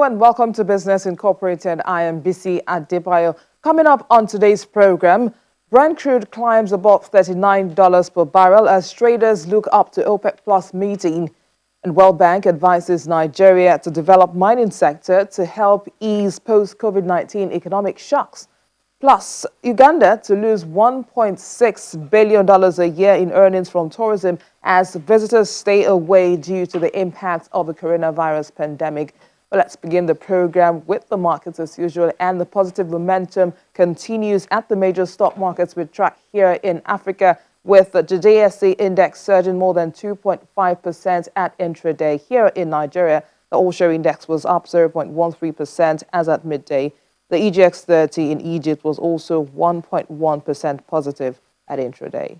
Hello and welcome to Business Incorporated. I am Bisi Adebayo. Coming up on today's program, Brent crude climbs above $39 per barrel as traders look up to OPEC Plus meeting. And World Bank advises Nigeria to develop mining sector to help ease post-COVID-19 economic shocks. Plus, Uganda to lose $1.6 billion a year in earnings from tourism as visitors stay away due to the impact of the coronavirus pandemic. Well, let's begin the program with the markets as usual, and the positive momentum continues at the major stock markets we track here in Africa, with the JSE index surging more than 2.5% at intraday. Here in Nigeria, the all-share index was up 0.13% as at midday. The EGX 30 in Egypt was also 1.1% positive at intraday.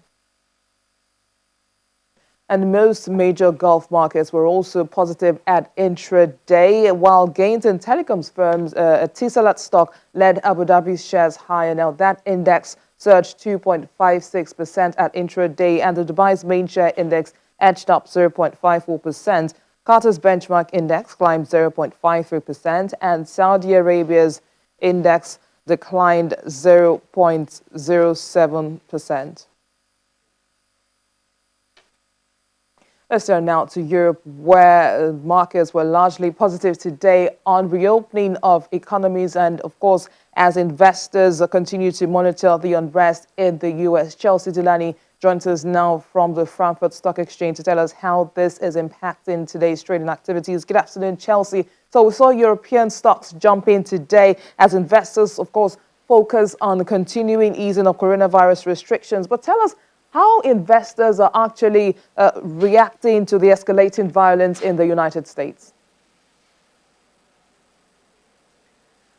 And most major Gulf markets were also positive at intraday, while gains in telecoms firms, Etisalat stock led Abu Dhabi's shares higher. Now that index surged 2.56% at intraday, and the Dubai's main share index edged up 0.54%. Qatar's benchmark index climbed 0.53%, and Saudi Arabia's index declined 0.07%. Let's turn now to Europe, where markets were largely positive today on reopening of economies and, of course, as investors continue to monitor the unrest in the U.S. Chelsea Delany joins us now from the Frankfurt Stock Exchange to tell us how this is impacting today's trading activities. Good afternoon, Chelsea. So we saw European stocks jump in today as investors, of course, focus on the continuing easing of coronavirus restrictions. But tell us how investors are actually reacting to the escalating violence in the United States.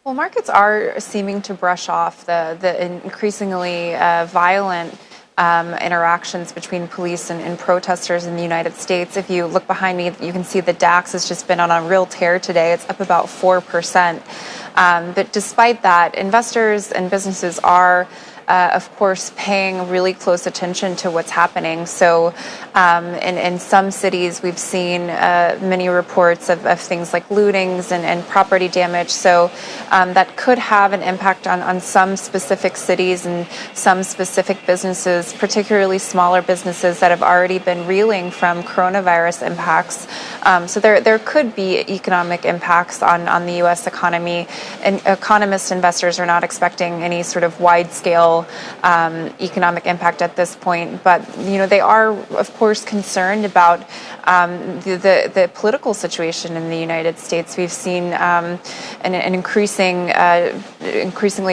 Well, markets are seeming to brush off the increasingly violent interactions between police and protesters in the United States. If you look behind me, you can see the DAX has just been on a real tear today. It's up about 4%. But despite that, investors and businesses are of course, paying really close attention to what's happening. So in some cities, we've seen many reports of things like lootings and property damage. So that could have an impact on some specific cities and some specific businesses, particularly smaller businesses that have already been reeling from coronavirus impacts. So there could be economic impacts on the U.S. economy. And economist investors are not expecting any sort of wide-scale economic impact at this point, but they are, of course, concerned about the political situation in the United States. We've seen an increasingly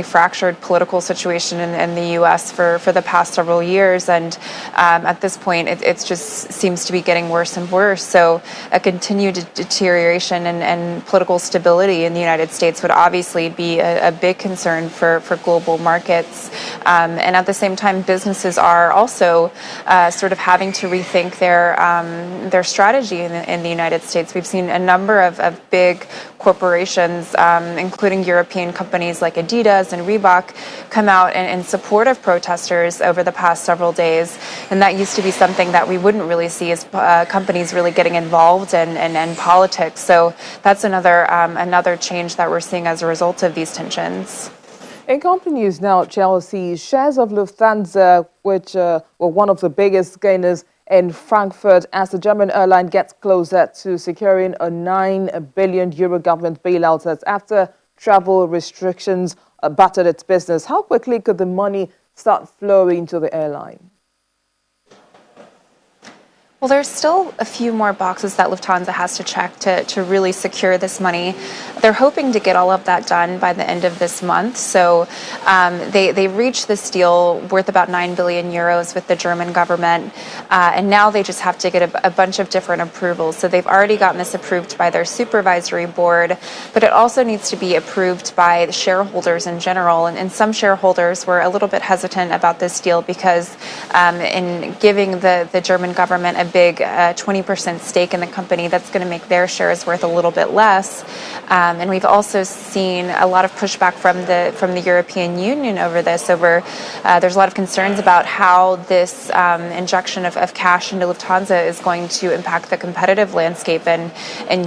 fractured political situation in the U.S. for the past several years, and at this point, it just seems to be getting worse and worse. So a continued deterioration and political stability in the United States would obviously be a big concern for global markets. And at the same time, businesses are also sort of having to rethink their strategy in the United States. We've seen a number of big corporations, including European companies like Adidas and Reebok, come out in support of protesters over the past several days. And that used to be something that we wouldn't really see as companies really getting involved in politics. So that's another change that we're seeing as a result of these tensions. In company news now, Chelsea, shares of Lufthansa, which were one of the biggest gainers in Frankfurt as the German airline gets closer to securing a €9 billion government bailout after travel restrictions battered its business. How quickly could the money start flowing to the airline? Well, there's still a few more boxes that Lufthansa has to check to really secure this money. They're hoping to get all of that done by the end of this month. So they reached this deal worth about €9 billion with the German government. And now they just have to get a bunch of different approvals. So they've already gotten this approved by their supervisory board, but it also needs to be approved by the shareholders in general. And some shareholders were a little bit hesitant about this deal because in giving the German government a big 20% stake in the company, that's going to make their shares worth a little bit less. And we've also seen a lot of pushback from the European Union over this. There's a lot of concerns about how this injection of cash into Lufthansa is going to impact the competitive landscape in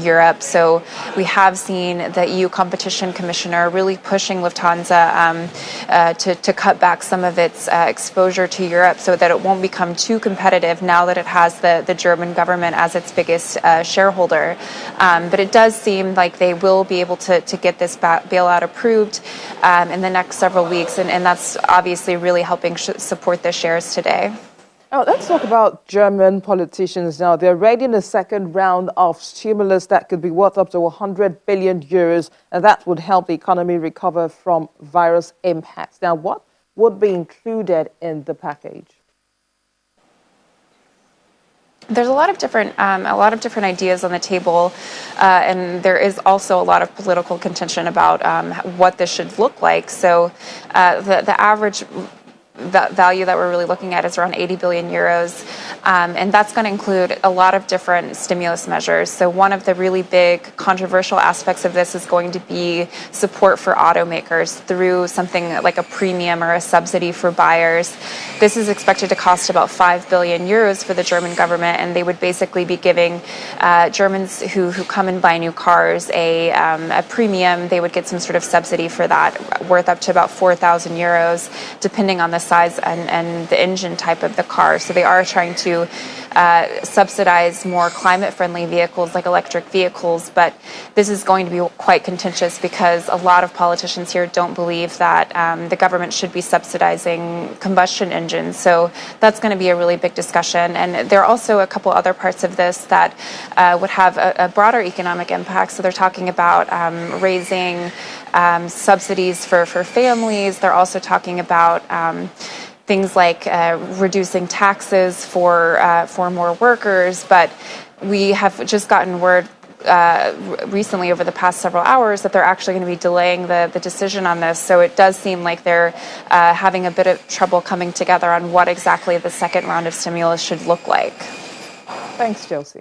Europe. So we have seen the EU Competition Commissioner really pushing Lufthansa to cut back some of its exposure to Europe so that it won't become too competitive now that it has the German government as its biggest shareholder. But it does seem like they will be able to get this bailout approved in the next several weeks, and that's obviously really helping support the shares today. Now, let's talk about German politicians now. They're ready in a second round of stimulus that could be worth up to 100 billion euros, and that would help the economy recover from virus impacts. Now, what would be included in the package? There's a lot of different ideas on the table, and there is also a lot of political contention about what this should look like. So, the average value that we're really looking at is around 80 billion euros, and that's going to include a lot of different stimulus measures. So one of the really big controversial aspects of this is going to be support for automakers through something like a premium or a subsidy for buyers. This is expected to cost about 5 billion euros for the German government, and they would basically be giving Germans who come and buy new cars a premium. They would get some sort of subsidy for that, worth up to about 4,000 euros, depending on the size and the engine type of the car. So they are trying to subsidize more climate-friendly vehicles like electric vehicles, but this is going to be quite contentious because a lot of politicians here don't believe that the government should be subsidizing combustion engines. So that's going to be a really big discussion. And there are also a couple other parts of this that would have a broader economic impact. So they're talking about raising subsidies for families. They're also talking about things like reducing taxes for more workers. But we have just gotten word recently over the past several hours that they're actually going to be delaying the decision on this. So it does seem like they're having a bit of trouble coming together on what exactly the second round of stimulus should look like. Thanks, Chelsea.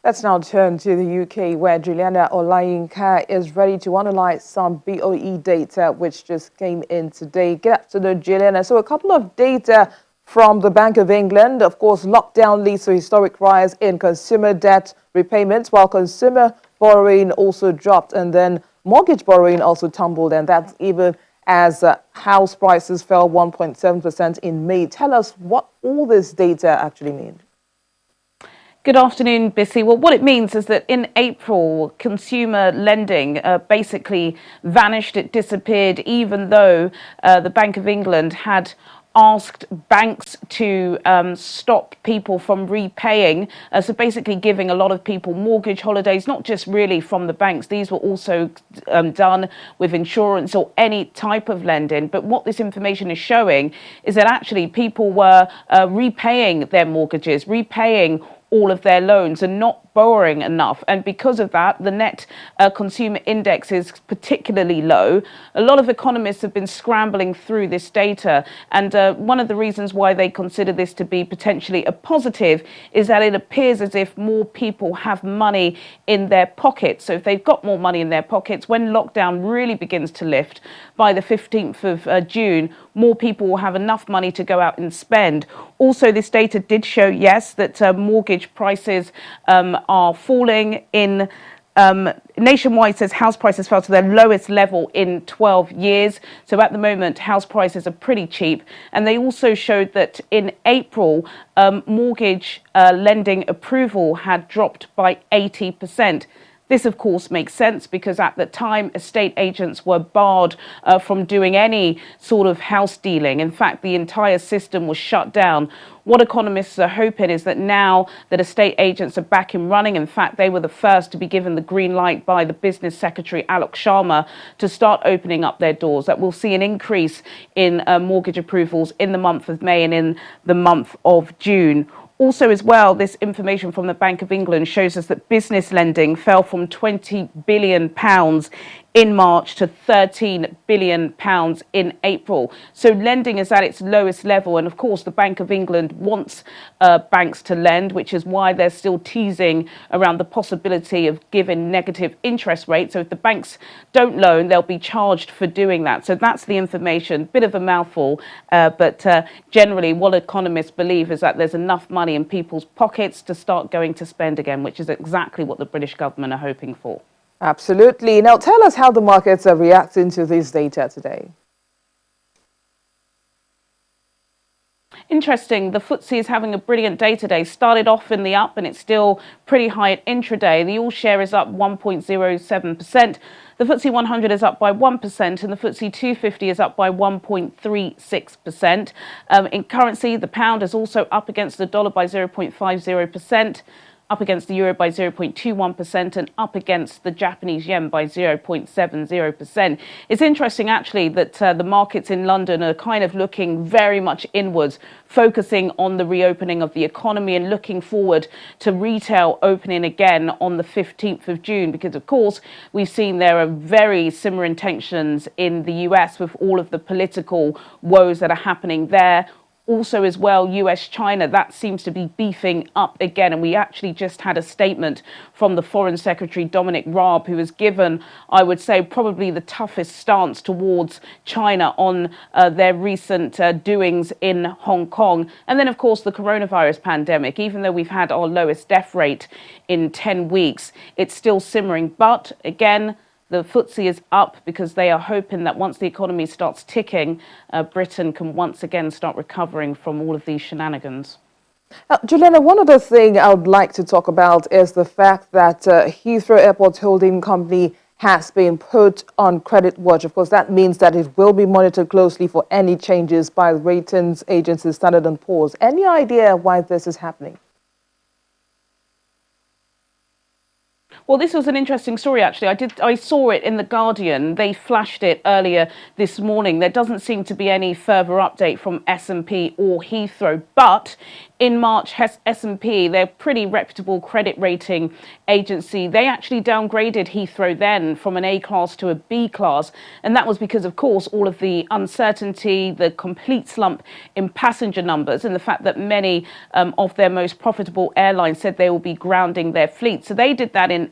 Let's now turn to the UK, where Juliana Olayinka is ready to analyze some BOE data which just came in today. Good afternoon, Juliana. So a couple of data from the Bank of England. Of course, lockdown leads to historic rise in consumer debt repayments, while consumer borrowing also dropped, and then mortgage borrowing also tumbled, and that's even as house prices fell 1.7% in May. Tell us what all this data actually means. Good afternoon, Bissy. Well, what it means is that in April, consumer lending basically vanished. It disappeared, even though the Bank of England had asked banks to stop people from repaying. So basically giving a lot of people mortgage holidays, not just really from the banks. These were also done with insurance or any type of lending. But what this information is showing is that actually people were repaying their mortgages, repaying all of their loans and not borrowing enough. And because of that, the net consumer index is particularly low. A lot of economists have been scrambling through this data. And one of the reasons why they consider this to be potentially a positive is that it appears as if more people have money in their pockets. So if they've got more money in their pockets, when lockdown really begins to lift by the 15th of June, more people will have enough money to go out and spend. Also, this data did show, yes, that mortgage prices are falling in nationwide. Says house prices fell to their lowest level in 12 years. So at the moment, house prices are pretty cheap. And they also showed that in April, mortgage lending approval had dropped by 80%. This, of course, makes sense because at the time, estate agents were barred from doing any sort of house dealing. In fact, the entire system was shut down. What economists are hoping is that now that estate agents are back in running, in fact, they were the first to be given the green light by the business secretary, Alok Sharma, to start opening up their doors, that we'll see an increase in mortgage approvals in the month of May and in the month of June. Also, as well, this information from the Bank of England shows us that business lending fell from £20 billion in March to £13 billion in April. So lending is at its lowest level. And of course, the Bank of England wants banks to lend, which is why they're still teasing around the possibility of giving negative interest rates. So if the banks don't loan, they'll be charged for doing that. So that's the information. Bit of a mouthful, but generally what economists believe is that there's enough money in people's pockets to start going to spend again, which is exactly what the British government are hoping for. Absolutely. Now tell us how the markets are reacting to this data today. Interesting, the FTSE is having a brilliant day today. Started off in the up and it's still pretty high at intraday. The all share is up 1.07%. The FTSE 100 is up by 1% and the FTSE 250 is up by 1.36%. In currency, the pound is also up against the dollar by 0.50%. Up against the euro by 0.21% and up against the Japanese yen by 0.70%. It's interesting, actually, that the markets in London are kind of looking very much inwards, focusing on the reopening of the economy and looking forward to retail opening again on the 15th of June, because, of course, we've seen there are very similar intentions in the US with all of the political woes that are happening there. Also as well, US-China, that seems to be beefing up again. And we actually just had a statement from the Foreign Secretary, Dominic Raab, who has given, I would say, probably the toughest stance towards China on their recent doings in Hong Kong. And then, of course, the coronavirus pandemic. Even though we've had our lowest death rate in 10 weeks, it's still simmering. But again, the FTSE is up because they are hoping that once the economy starts ticking, Britain can once again start recovering from all of these shenanigans. Juliana, one other thing I would like to talk about is the fact that Heathrow Airport Holding Company has been put on credit watch. Of course, that means that it will be monitored closely for any changes by the ratings agency Standard & Poor's. Any idea why this is happening? Well, this was an interesting story, actually. I saw it in The Guardian. They flashed it earlier this morning. There doesn't seem to be any further update from S&P or Heathrow, but in March, S&P, they're a pretty reputable credit rating agency. They actually downgraded Heathrow then from an A class to a B class. And that was because, of course, all of the uncertainty, the complete slump in passenger numbers, and the fact that many of their most profitable airlines said they will be grounding their fleet. So they did that in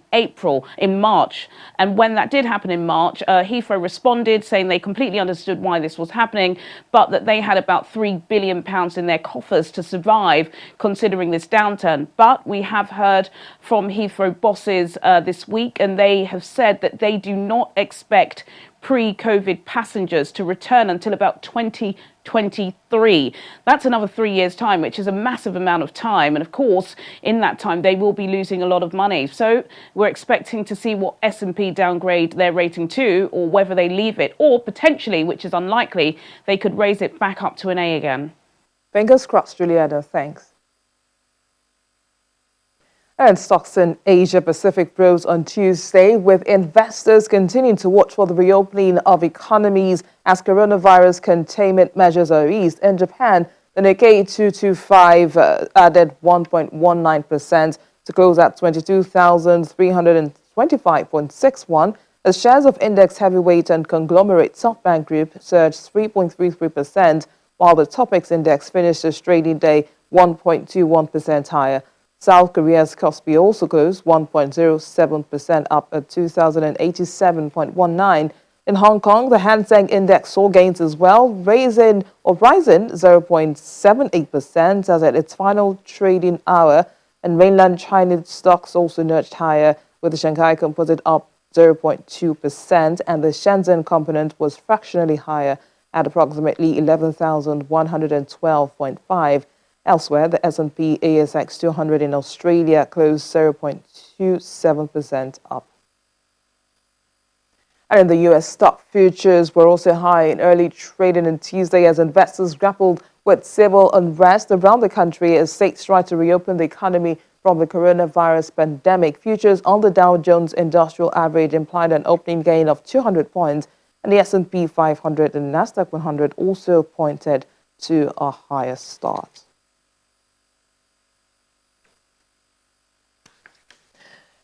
March. And when that did happen in March, Heathrow responded saying they completely understood why this was happening, but that they had about £3 billion in their coffers to survive considering this downturn. But we have heard from Heathrow bosses this week, and they have said that they do not expect pre-COVID passengers to return until about 2023. That's another 3 years' time, which is a massive amount of time. And of course, in that time, they will be losing a lot of money. So we're expecting to see what S&P downgrade their rating to, or whether they leave it, or potentially, which is unlikely, they could raise it back up to an A again. Fingers crossed, Juliana. Thanks. And stocks in Asia Pacific rose on Tuesday, with investors continuing to watch for the reopening of economies as coronavirus containment measures are eased. In Japan, the Nikkei 225 added 1.19% to close at 22,325.61. As shares of index heavyweight and conglomerate SoftBank Group surged 3.33%, while the Topix index finished its trading day 1.21% higher. South Korea's Kospi also closed 1.07% up at 2,087.19. In Hong Kong, the Hang Seng Index saw gains as well, rising 0.78% as at its final trading hour. And mainland Chinese stocks also nudged higher, with the Shanghai Composite up 0.2%, and the Shenzhen component was fractionally higher at approximately 11,112.5. Elsewhere, the S&P ASX 200 in Australia closed 0.27% up. And in the U.S., stock futures were also high in early trading on Tuesday as investors grappled with civil unrest around the country as states try to reopen the economy from the coronavirus pandemic. Futures on the Dow Jones Industrial Average implied an opening gain of 200 points, and the S&P 500 and Nasdaq 100 also pointed to a higher start.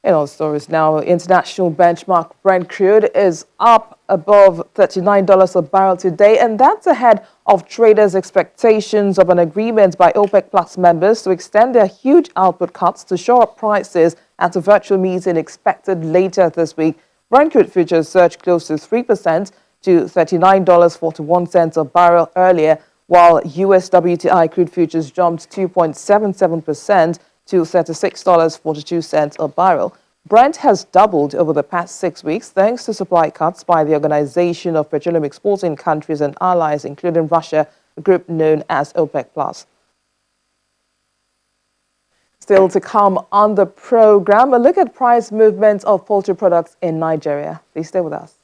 In our stories now, international benchmark Brent crude is up above $39 a barrel today, and that's ahead of traders' expectations of an agreement by OPEC Plus members to extend their huge output cuts to shore up prices at a virtual meeting expected later this week. Brent crude futures surged close to 3% to $39.41 a barrel earlier, while US WTI crude futures jumped 2.77% to $36.42 a barrel. Brent has doubled over the past 6 weeks thanks to supply cuts by the Organization of Petroleum Exporting Countries and Allies, including Russia, a group known as OPEC+. Still to come on the program, a look at price movements of poultry products in Nigeria. Please stay with us.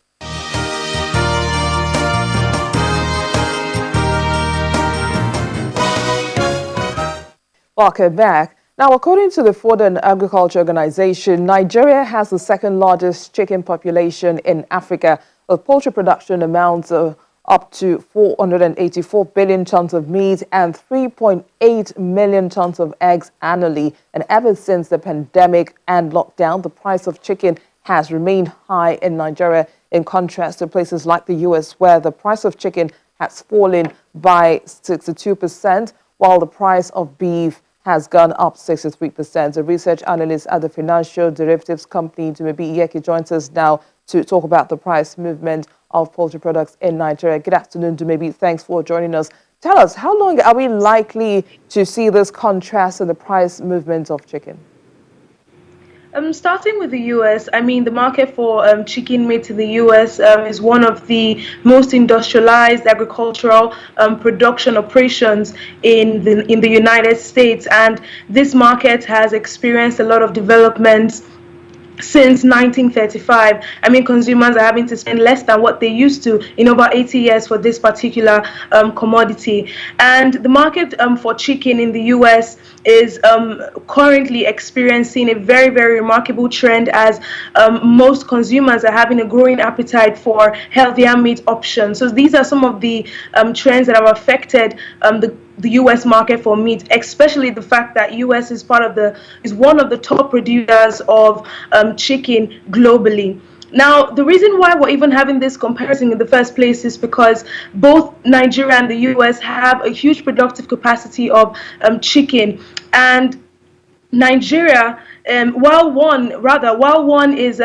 Welcome back. Now, according to the Food and Agriculture Organization, Nigeria has the second largest chicken population in Africa, with poultry production amounts of up to 484 billion tons of meat and 3.8 million tons of eggs annually. And ever since the pandemic and lockdown, the price of chicken has remained high in Nigeria, in contrast to places like the US, where the price of chicken has fallen by 62%, while the price of beef has gone up 63%. A research analyst at the financial derivatives company, Dumebi Iyeki, joins us now to talk about the price movement of poultry products in Nigeria. Good afternoon, Dumebi. Thanks for joining us. Tell us, how long are we likely to see this contrast in the price movement of chicken? Starting with the US, I mean, the market for chicken meat in the US is one of the most industrialized agricultural production operations in the United States, and this market has experienced a lot of developments since 1935. I mean, consumers are having to spend less than what they used to in over 80 years for this particular commodity. And the market for chicken in the US is currently experiencing a very, very remarkable trend, as most consumers are having a growing appetite for healthier meat options. So these are some of the trends that have affected the U.S. market for meat, especially the fact that U.S. is one of the top producers of chicken globally. Now, the reason why we're even having this comparison in the first place is because both Nigeria and the U.S. have a huge productive capacity of chicken, and Nigeria, while one is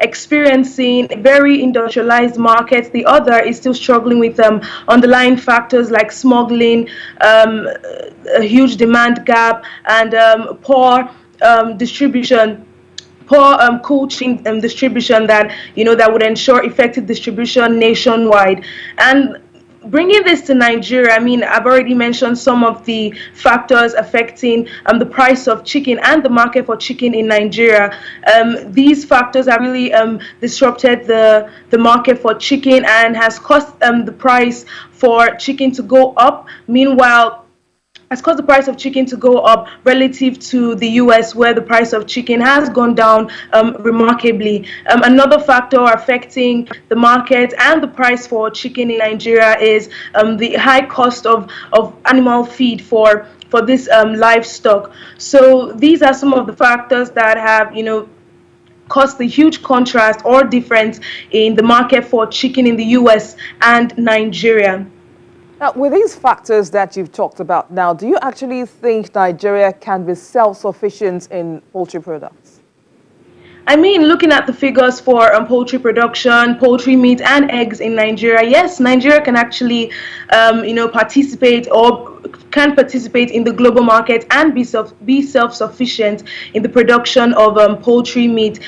experiencing very industrialized markets, the other is still struggling with underlying factors like smuggling, a huge demand gap, and poor distribution. Poor cold chain distribution that would ensure effective distribution nationwide. And bringing this to Nigeria, I mean, I've already mentioned some of the factors affecting the price of chicken and the market for chicken in Nigeria. These factors have really disrupted the market for chicken and has caused the price for chicken to go up. Meanwhile, has caused the price of chicken to go up relative to the US, where the price of chicken has gone down remarkably. Another factor affecting the market and the price for chicken in Nigeria is the high cost of animal feed for this livestock. So these are some of the factors that have, caused the huge contrast or difference in the market for chicken in the US and Nigeria. Now, with these factors that you've talked about now, do you actually think Nigeria can be self-sufficient in poultry products? I mean, looking at the figures for poultry production, poultry meat, and eggs in Nigeria, yes, Nigeria can actually, participate in the global market and be self-sufficient in the production of poultry meat,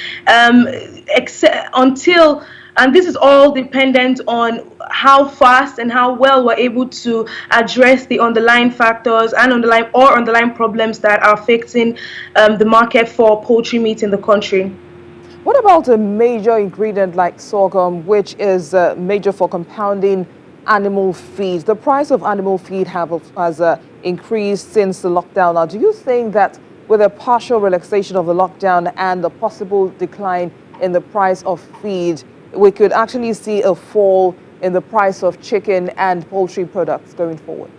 and this is all dependent on how fast and how well we're able to address the underlying factors and underlying problems that are affecting the market for poultry meat in the country. What about a major ingredient like sorghum, which is major for compounding animal feed? The price of animal feed has increased since the lockdown. Now, do you think that with a partial relaxation of the lockdown and the possible decline in the price of feed, we could actually see a fall in the price of chicken and poultry products going forward?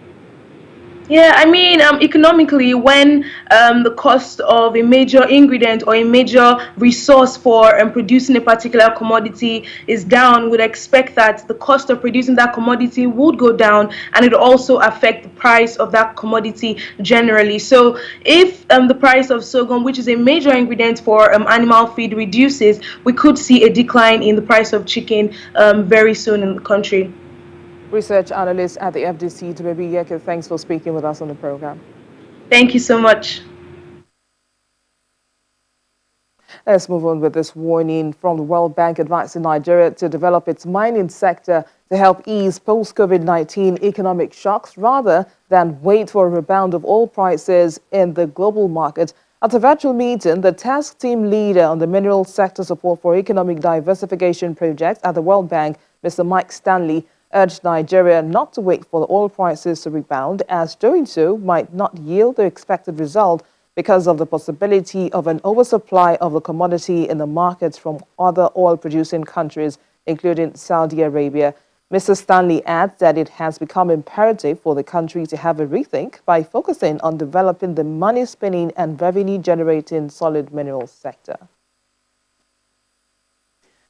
Yeah, I mean, economically, when the cost of a major ingredient or a major resource for producing a particular commodity is down, we'd expect that the cost of producing that commodity would go down, and it would also affect the price of that commodity generally. So, if the price of sorghum, which is a major ingredient for animal feed, reduces, we could see a decline in the price of chicken very soon in the country. Research analyst at the FDC, Tumebi Yeke, thanks for speaking with us on the program. Thank you so much. Let's move on with this warning from the World Bank advising Nigeria to develop its mining sector to help ease post-COVID-19 economic shocks rather than wait for a rebound of oil prices in the global market. At a virtual meeting, the task team leader on the mineral sector support for economic diversification project at the World Bank, Mr. Mike Stanley, urged Nigeria not to wait for the oil prices to rebound, as doing so might not yield the expected result because of the possibility of an oversupply of the commodity in the markets from other oil-producing countries, including Saudi Arabia. Mr. Stanley adds that it has become imperative for the country to have a rethink by focusing on developing the money-spinning and revenue-generating solid minerals sector.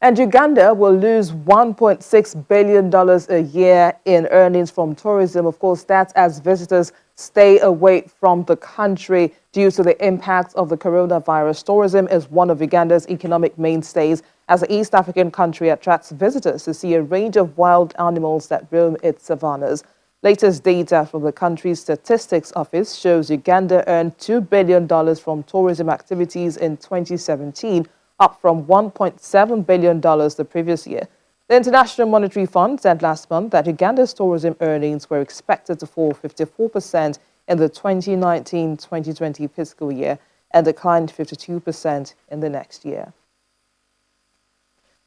And Uganda will lose $1.6 billion a year in earnings from tourism. Of course, that's as visitors stay away from the country due to the impact of the coronavirus. Tourism is one of Uganda's economic mainstays, as the East African country attracts visitors to see a range of wild animals that roam its savannas. Latest data from the country's statistics office shows Uganda earned $2 billion from tourism activities in 2017, up from $1.7 billion the previous year. The International Monetary Fund said last month that Uganda's tourism earnings were expected to fall 54% in the 2019-2020 fiscal year and declined 52% in the next year.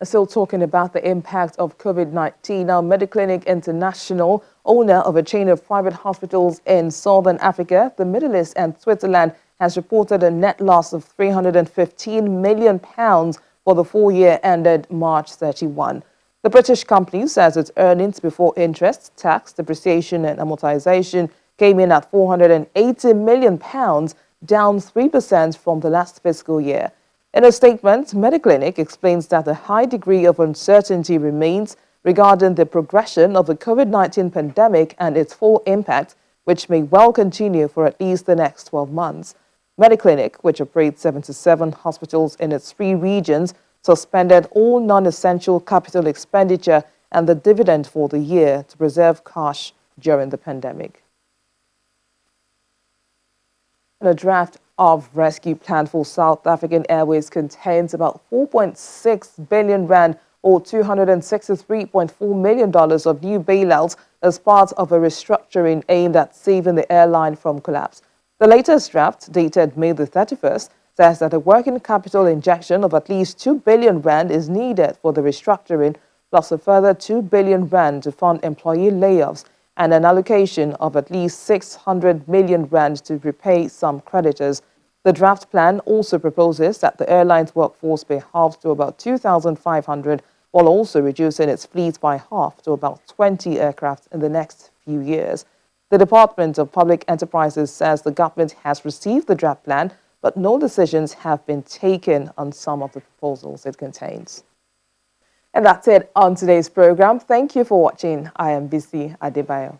Still talking about the impact of COVID-19, now Mediclinic International, owner of a chain of private hospitals in Southern Africa, the Middle East and Switzerland, has reported a net loss of £315 million for the full year ended March 31. The British company says its earnings before interest, tax, depreciation and amortization came in at £480 million, down 3% from the last fiscal year. In a statement, Mediclinic explains that a high degree of uncertainty remains regarding the progression of the COVID-19 pandemic and its full impact, which may well continue for at least the next 12 months. Mediclinic, which operates 77 hospitals in its 3 regions, suspended all non-essential capital expenditure and the dividend for the year to preserve cash during the pandemic. And a draft of rescue plan for South African Airways contains about 4.6 billion rand or $263.4 million of new bailouts as part of a restructuring aimed at saving the airline from collapse. The latest draft, dated May the 31st, says that a working capital injection of at least 2 billion rand is needed for the restructuring, plus a further 2 billion rand to fund employee layoffs and an allocation of at least 600 million rand to repay some creditors. The draft plan also proposes that the airline's workforce be halved to about 2,500, while also reducing its fleet by half to about 20 aircraft in the next few years. The Department of Public Enterprises says the government has received the draft plan, but no decisions have been taken on some of the proposals it contains. And that's it on today's program. Thank you for watching. I am Bisi Adebayo.